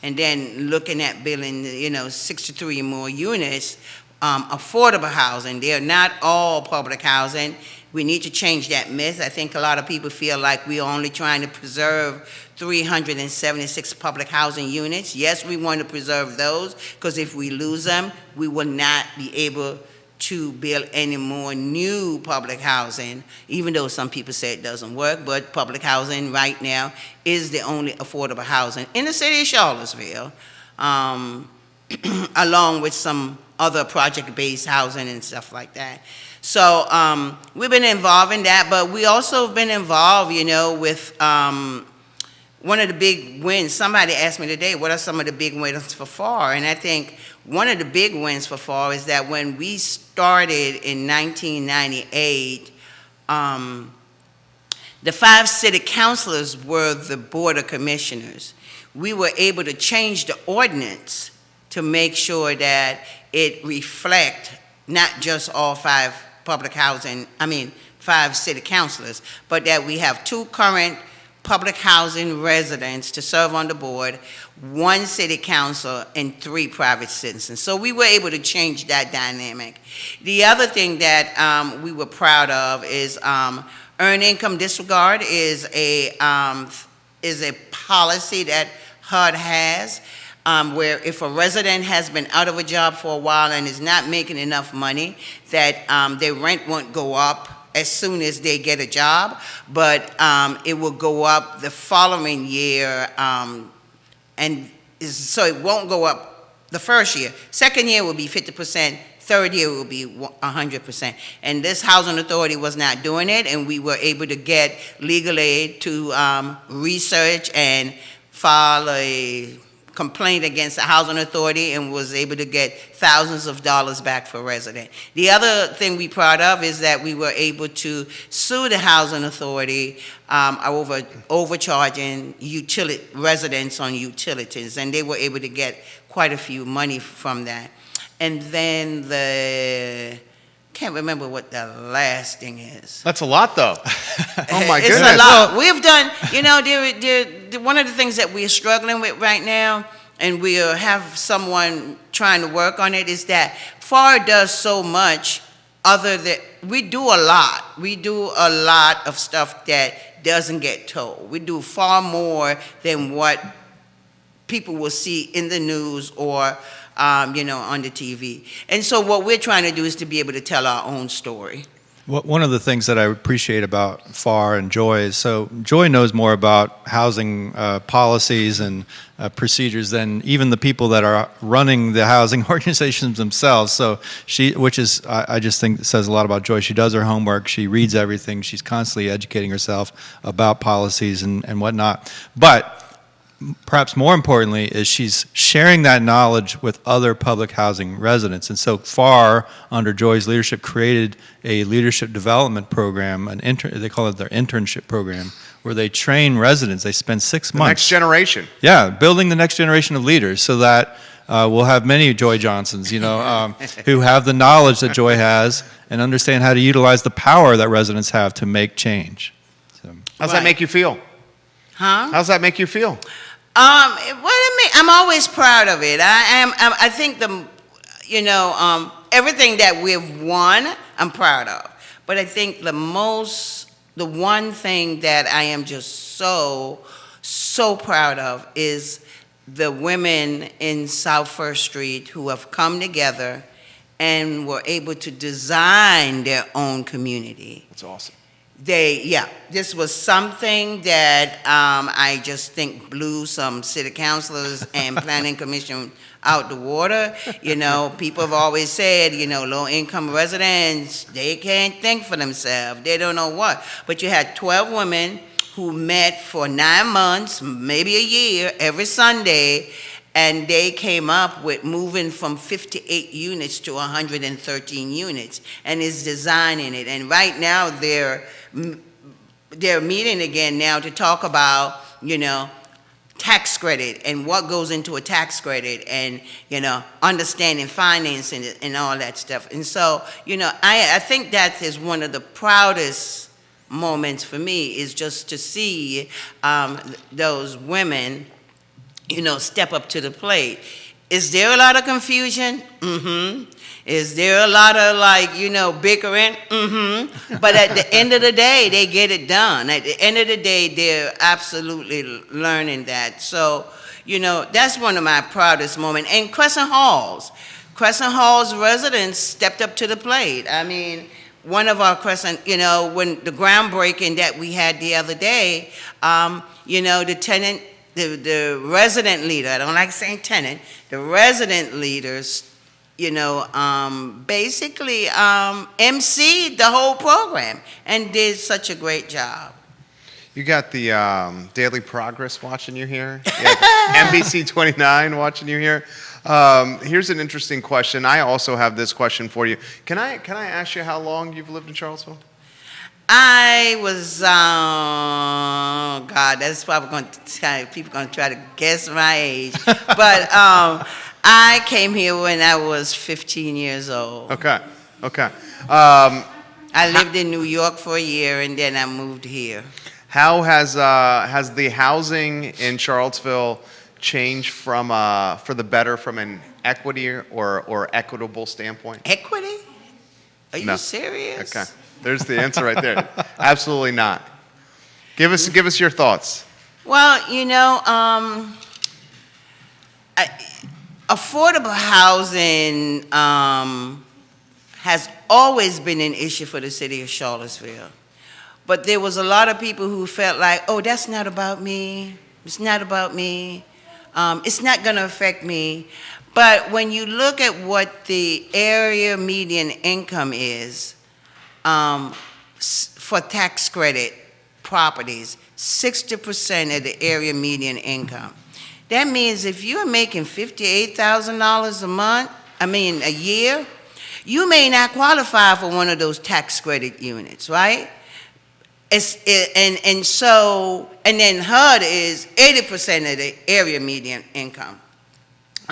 then looking at building 63 more units. Affordable housing. They're not all public housing. We need to change that myth. I think a lot of people feel like we're only trying to preserve 376 public housing units. Yes, we want to preserve those, because if we lose them, we will not be able to build any more new public housing, even though some people say it doesn't work. But public housing right now is the only affordable housing in the city of Charlottesville, along with some other project-based housing and stuff like that. So we've been involved in that, but we also have been involved, with one of the big wins. Somebody asked me today, what are some of the big wins for FAR? And I think one of the big wins for FAR is that when we started in 1998, the 5 city councilors were the board of commissioners. We were able to change the ordinance to make sure that it reflect not just all 5 city councilors, but that we have 2 current public housing residents to serve on the board, 1 city council, and 3 private citizens. So we were able to change that dynamic. The other thing that we were proud of is earned income disregard is a policy that HUD has. Where if a resident has been out of a job for a while and is not making enough money, that their rent won't go up as soon as they get a job, but it will go up the following year, so it won't go up the first year. Second year will be 50%, third year will be 100%. And this housing authority was not doing it, and we were able to get legal aid to research and file a complaint against the housing authority, and was able to get thousands of dollars back for resident. The other thing we're proud of is that we were able to sue the housing authority over overcharging residents on utilities, and they were able to get quite a few money from that. And then can't remember what the last thing is. That's a lot, though. Oh my It's goodness. a lot. We've done, one of the things that we're struggling with right now, and we have someone trying to work on it, is that FAR does so much other than, we do a lot. We do a lot of stuff that doesn't get told. We do far more than what people will see in the news or on the TV. And so what we're trying to do is to be able to tell our own story. One of the things that I appreciate about FAR and Joy is, so Joy knows more about housing policies and procedures than even the people that are running the housing organizations themselves. So which is, I just think says a lot about Joy. She does her homework, she reads everything, she's constantly educating herself about policies and whatnot. But perhaps more importantly is she's sharing that knowledge with other public housing residents. And so FAR, under Joy's leadership, created a leadership development program, they call it their internship program, where they train residents. They spend 6 months. The next generation. Yeah, building the next generation of leaders so that we'll have many Joy Johnsons, who have the knowledge that Joy has and understand how to utilize the power that residents have to make change. So. How's that make you feel? Huh? How's that make you feel? I'm always proud of it. I think everything that we've won, I'm proud of. But I think the one thing that I am just so proud of is the women in South First Street who have come together and were able to design their own community. That's awesome. This was something that I just think blew some city councilors and planning commission out the water. People have always said, low-income residents, they can't think for themselves. They don't know what. But you had 12 women who met for 9 months, maybe a year, every Sunday, and they came up with moving from 58 units to 113 units, and is designing it. And right now they're meeting again now to talk about, tax credit and what goes into a tax credit and, understanding financing it and all that stuff. And so, I think that is one of the proudest moments for me, is just to see those women step up to the plate. Is there a lot of confusion? Mm-hmm. Is there a lot of bickering? Mm-hmm. But at the end of the day, they get it done. At the end of the day, they're absolutely learning that. So, that's one of my proudest moments. And Crescent Hall's residents stepped up to the plate. I mean, one of our Crescent, when the groundbreaking that we had the other day, the tenant, the resident leader, I don't like saying tenant, the resident leaders, basically emceed the whole program and did such a great job. You got the Daily Progress watching you here. You have NBC 29 watching you here. Here's an interesting question. I also have this question for you. Can I ask you how long you've lived in Charlottesville? I was, God, that's probably going to, people going to try to guess my age. But I came here when I was 15 years old. Okay. I lived in New York for a year, and then I moved here. How has the housing in Charlottesville changed for the better from an equity or equitable standpoint? Equity? Are you serious? Okay. There's the answer right there. Absolutely not. Give us your thoughts. Well, affordable housing has always been an issue for the city of Charlottesville. But there was a lot of people who felt like, oh, that's not about me. It's not about me. It's not going to affect me. But when you look at what the area median income is, for tax credit properties, 60% of the area median income. That means if you're making $58,000 a year, you may not qualify for one of those tax credit units, right? And then HUD is 80% of the area median income.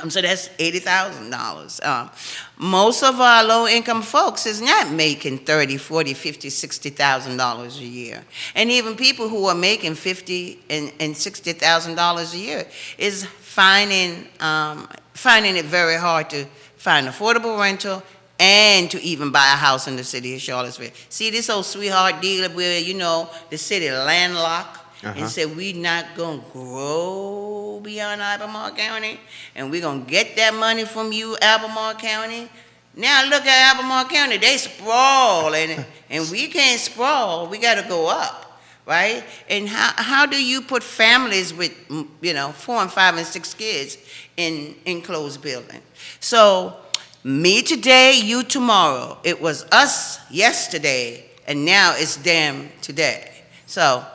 So that's $80,000. Most of our low-income folks is not making $30,000, $40,000, $50,000, $60,000 a year. And even people who are making $50,000 and $60,000 a year is finding it very hard to find affordable rental and to even buy a house in the city of Charlottesville. See this old sweetheart deal where, the city landlocked and said, we're not going to grow beyond Albemarle County, and we're going to get that money from you, Albemarle County. Now look at Albemarle County, they sprawl, and we can't sprawl, we gotta go up, right? And how do you put families with, 4 and 5 and 6 kids in enclosed building? So, me today, you tomorrow. It was us yesterday, and now it's them today. So.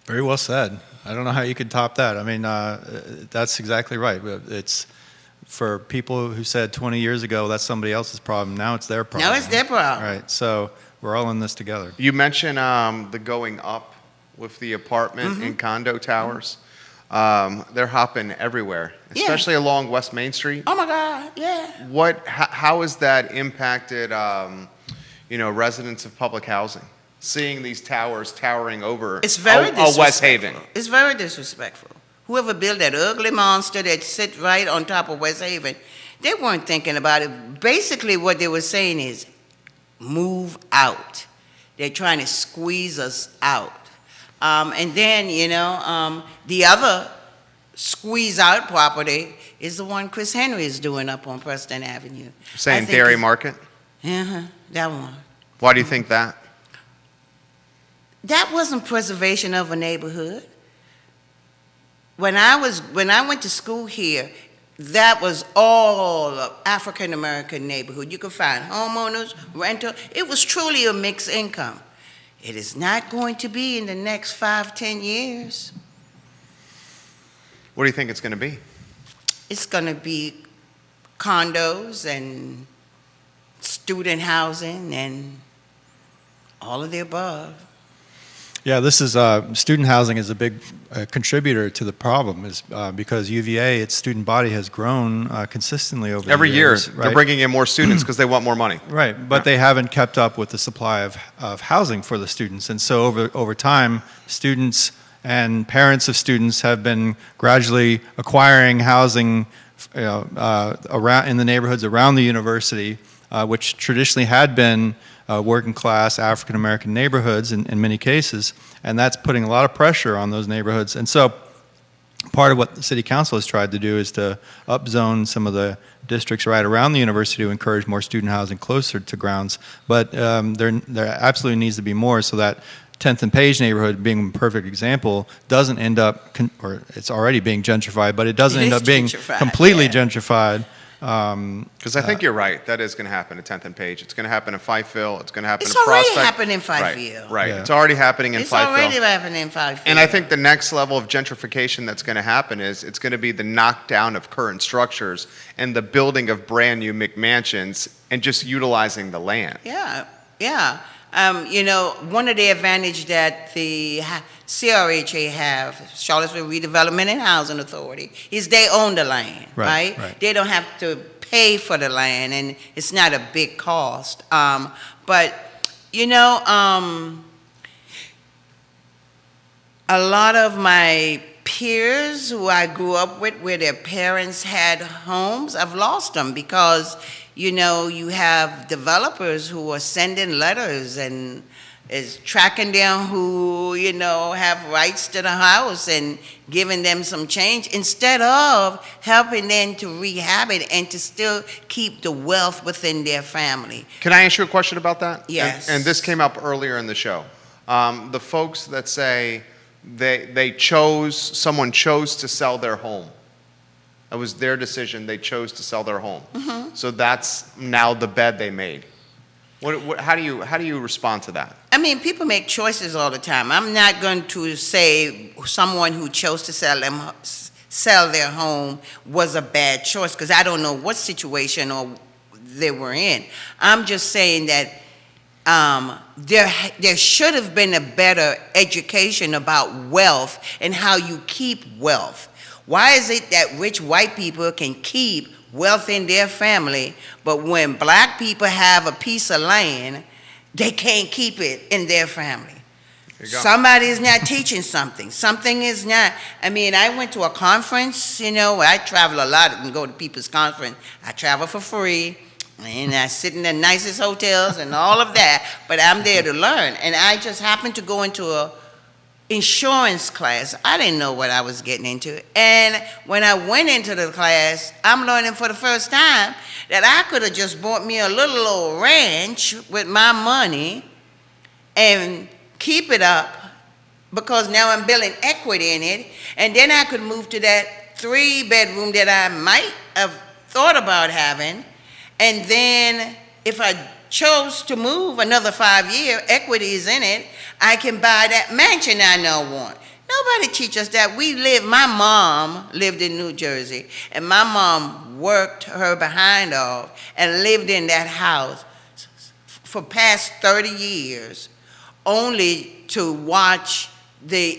Very well said. I don't know how you could top that. I mean, that's exactly right. It's for people who said 20 years ago that's somebody else's problem. Now it's their problem. Now it's their problem. Right. So we're all in this together. You mentioned the going up with the apartment and condo towers. They're hopping everywhere, especially along West Main Street. Oh my God, yeah. How has that impacted, residents of public housing? Seeing these towers towering over It's very disrespectful. West Haven. It's very disrespectful. Whoever built that ugly monster that sit right on top of West Haven, they weren't thinking about it. Basically, what they were saying is, move out. They're trying to squeeze us out. And then, the other squeeze out property is the one Chris Henry is doing up on Preston Avenue. Saying Dairy Market? That one. Why do you think that? That wasn't preservation of a neighborhood. When I went to school here, that was all African American neighborhood. You could find homeowners, rental. It was truly a mixed income. It is not going to be in the next 5-10 years. What do you think it's going to be? It's going to be condos and student housing and all of the above. Yeah, this is student housing is a big contributor to the problem, is because UVA, its student body, has grown consistently over Every the year. years. They're bringing in more students because they want more money. Right, but they haven't kept up with the supply of housing for the students, and so over time, students and parents of students have been gradually acquiring housing, around in the neighborhoods around the university, which traditionally had been working class African American neighborhoods in many cases, and that's putting a lot of pressure on those neighborhoods. And so part of what the city council has tried to do is to upzone some of the districts right around the university to encourage more student housing closer to grounds. But there absolutely needs to be more, so that 10th and Page neighborhood, being a perfect example, doesn't end up, or it's already being gentrified, but it doesn't end up being completely gentrified. Because I think you're right. That is going to happen at 10th and Page. It's going to happen in Fifeville. It's going to happen in It's already Prospect. happening in Fifeville. Right. Yeah. It's already happening in Fifeville. It's already happening in Fifeville. And I think the next level of gentrification that's going to happen is it's going to be the knockdown of current structures and the building of brand new McMansions and just utilizing the land. Yeah. One of the advantages that the CRHA have, Charlottesville Redevelopment and Housing Authority, is they own the land, right? They don't have to pay for the land, and it's not a big cost. But a lot of my peers who I grew up with, where their parents had homes, I've lost them because you have developers who are sending letters and is tracking down who, have rights to the house and giving them some change instead of helping them to rehab it and to still keep the wealth within their family. Can I ask you a question about that? Yes. And this came up earlier in the show. The folks that say someone chose to sell their home. It was their decision. They chose to sell their home. Mm-hmm. So that's now the bed they made. How do you respond to that? I mean, people make choices all the time. I'm not going to say someone who chose to sell their home was a bad choice because I don't know what situation or they were in. I'm just saying that there should have been a better education about wealth and how you keep wealth. Why is it that rich white people can keep wealth in their family, but when black people have a piece of land, they can't keep it in their family? Somebody is not teaching something. Something is not. I mean, I went to a conference, I travel a lot and go to people's conference. I travel for free, and I sit in the nicest hotels and all of that, but I'm there to learn. And I just happened to go into insurance class. I didn't know what I was getting into. And when I went into the class, I'm learning for the first time that I could have just bought me a little old ranch with my money and keep it up, because now I'm building equity in it. And then I could move to that 3-bedroom that I might have thought about having. And then if I chose to move another 5 years, equity is in it, I can buy that mansion I now want. Nobody teach us that. My mom lived in New Jersey, and my mom worked her behind off and lived in that house for past 30 years, only to watch the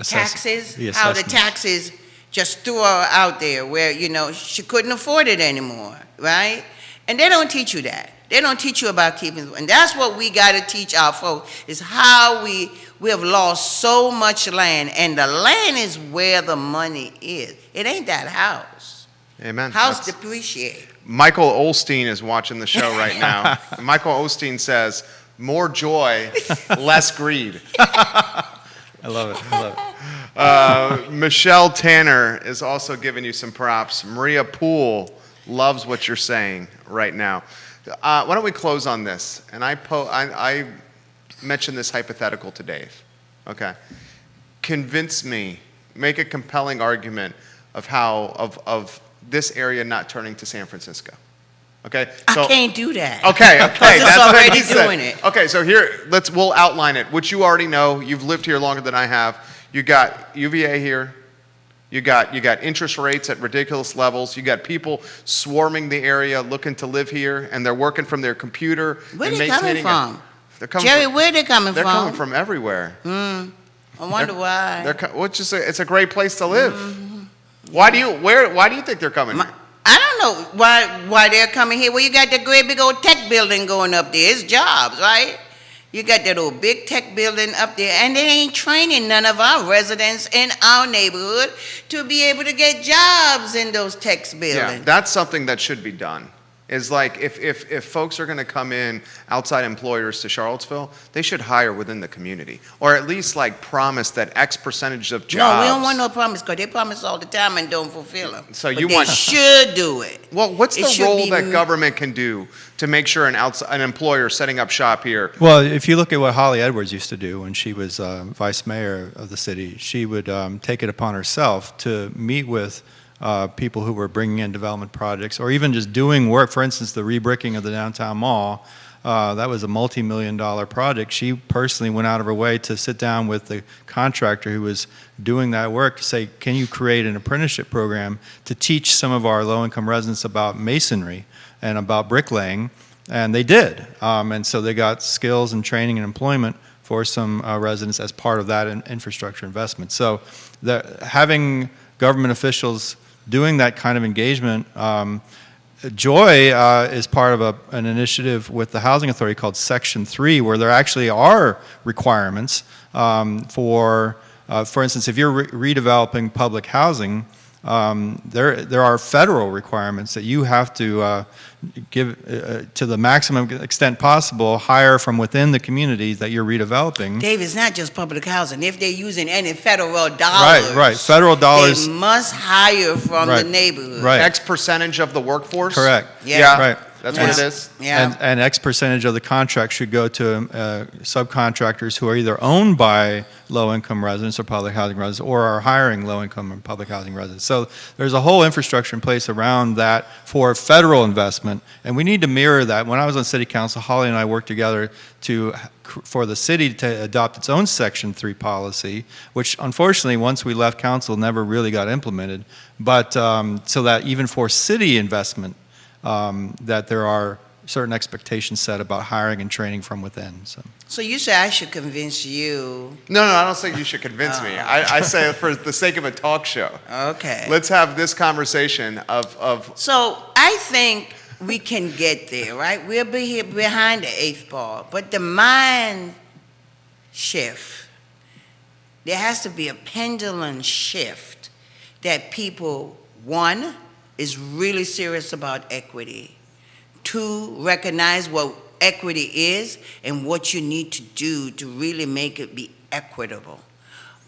taxes, how the taxes just threw her out there where, she couldn't afford it anymore, right? And they don't teach you that. They don't teach you about keeping, and that's what we got to teach our folks, is how we have lost so much land, and the land is where the money is. It ain't that house. Amen. House depreciate. Michael Olstein is watching the show right now. Michael Olstein says, more joy, less greed. I love it. Michelle Tanner is also giving you some props. Maria Poole loves what you're saying right now. Why don't we close on this? And I mentioned this hypothetical to Dave. Okay. Convince me, make a compelling argument of how, of this area not turning to San Francisco. Okay? I can't do that. Okay. Because it's already doing it. Okay, so here, we'll outline it, which you already know. You've lived here longer than I have. You got UVA here. You got interest rates at ridiculous levels. You got people swarming the area looking to live here, and they're working from their computer. Where are they coming from? Jerry, where are they coming from? They're coming from everywhere. I wonder why. It's a great place to live. Mm-hmm. Why do you think they're coming here? I don't know why they're coming here. Well, you got the great big old tech building going up there. It's jobs, right? You got that old big tech building up there, and they ain't training none of our residents in our neighborhood to be able to get jobs in those tech buildings. Yeah, that's something that should be done. Is like if folks are going to come in, outside employers to Charlottesville, they should hire within the community, or at least like promise that X percentage of jobs. No, we don't want no promise, because they promise all the time and don't fulfill them. So but you they want should do it. Well, what's the role that government can do to make sure an employer setting up shop here? Well, if you look at what Holly Edwards used to do when she was vice mayor of the city, she would take it upon herself to meet with people who were bringing in development projects, or even just doing work. For instance, the rebricking of the downtown mall, that was a multi-million-dollar project. She personally went out of her way to sit down with the contractor who was doing that work to say, can you create an apprenticeship program to teach some of our low-income residents about masonry and about bricklaying? And they did. And so they got skills and training and employment for some residents as part of that infrastructure investment. So having government officials doing that kind of engagement. Joy is part of an initiative with the Housing Authority called Section 3, where there actually are requirements for instance, if you're redeveloping public housing, there are federal requirements that you have to give to the maximum extent possible, hire from within the community that you're redeveloping. Dave, it's not just public housing. If they're using any federal dollars, right, federal dollars, they must hire from the neighborhood. Right. X percentage of the workforce? Correct. Yeah. Right. That's what it is? Yeah. And X percentage of the contract should go to subcontractors who are either owned by low-income residents or public housing residents, or are hiring low-income and public housing residents. So there's a whole infrastructure in place around that for federal investment, and we need to mirror that. When I was on city council, Holly and I worked together for the city to adopt its own Section 3 policy, which unfortunately, once we left council, never really got implemented. But so that even for city investment, that there are certain expectations set about hiring and training from within. So you say I should convince you? No, I don't say you should convince me. I say for the sake of a talk show. Okay. Let's have this conversation of. So I think we can get there, right? We'll be here behind the eighth ball, but the mind shift. There has to be a pendulum shift that people, one, is really serious about equity. Two, recognize what equity is and what you need to do to really make it be equitable.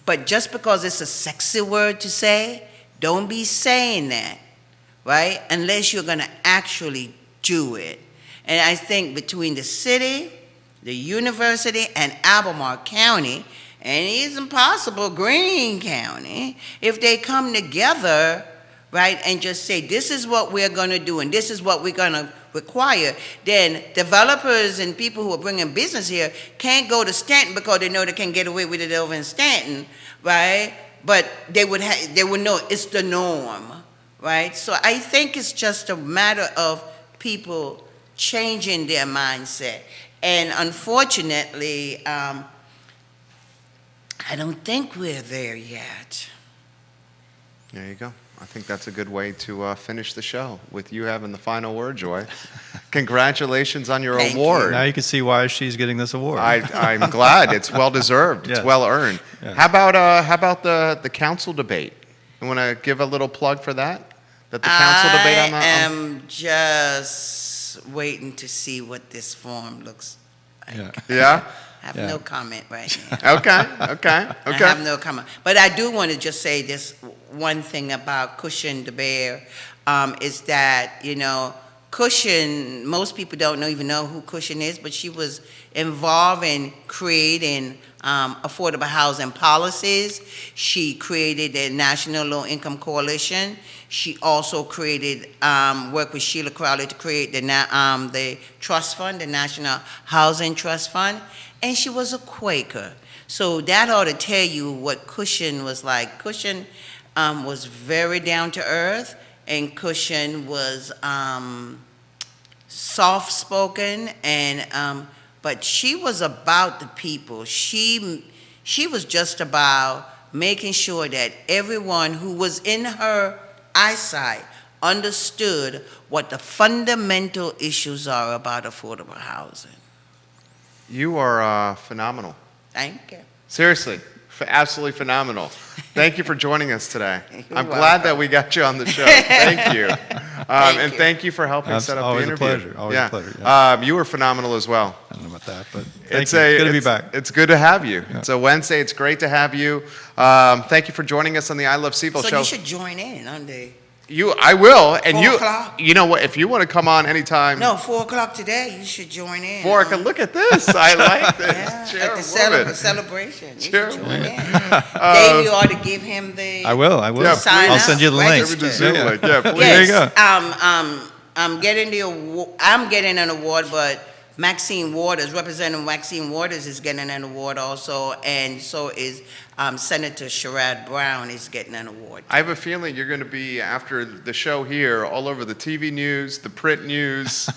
But just because it's a sexy word to say, don't be saying that, right? Unless you're going to actually do it. And I think between the city, the university, and Albemarle County, and even possible Greene County, if they come together, right, and just say, this is what we're going to do and this is what we're going to require, then developers and people who are bringing business here can't go to Stanton because they know they can get away with it over in Stanton, right? But they would know it's the norm, right? So I think it's just a matter of people changing their mindset. And unfortunately, I don't think we're there yet. There you go. I think that's a good way to finish the show with you having the final word, Joy. Congratulations on your Thank award. Now you can see why she's getting this award. I'm glad. It's well deserved. It's Yes. well earned. Yeah. How about the council debate? You want to give a little plug for that? That the council debate on that? I am just waiting to see what this form looks like. Yeah. Yeah. I have Yeah. no comment right now. Okay. I have no comment. But I do want to just say this one thing about Cushion the Bear, is that, Cushion, most people don't even know who Cushion is, but she was involved in creating affordable housing policies. She created the National Low Income Coalition. She also created, worked with Sheila Crowley to create the trust fund, the National Housing Trust Fund, and she was a Quaker. So that ought to tell you what Cushion was like. Cushion was very down to earth, and Cushion was soft-spoken, and but she was about the people. She was just about making sure that everyone who was in her eyesight understood what the fundamental issues are about affordable housing. You are phenomenal. Thank you. Seriously, absolutely phenomenal. Thank you for joining us today. You're I'm glad welcome. that we got you on the show. Thank you. And you. thank you for helping That's set up the always a interview. pleasure. Always a yeah. pleasure, You were phenomenal as well. I don't know about that, but It's good to be it's- back. It's good to have you. Yeah. It's a Wednesday. It's great to have you. Thank you for joining us on the I Love CVille So show. you should join in on the, I will. And 4 o'clock? you know what? If you want to come on anytime. no, 4 o'clock today, you should join in. 4 o'clock. Look at this. I like this. Yeah, at the Chairwoman. celebration. You Chair- should join in. Dave, you ought to give him the. I will. I will. Yeah, Sign I'll up, send you the link. Give me the Zoom link. Yeah, please. There you Yes, go. I'm getting the award. I'm getting an award, but Maxine Waters, Representative Maxine Waters, is getting an award also, and so is Senator Sherrod Brown is getting an award. I have a feeling you're going to be, after the show here, all over the TV news, the print news.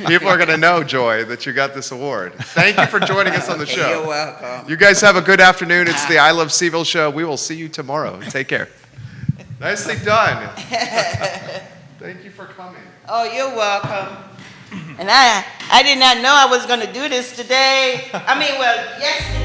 People are going to know, Joy, that you got this award. Thank you for joining us on the Okay, show. You're welcome. You guys have a good afternoon. It's the I Love CVille show. We will see you tomorrow. Take care. Nicely done. Thank you for coming. Oh, you're welcome. And I did not know I was going to do this today. Yesterday.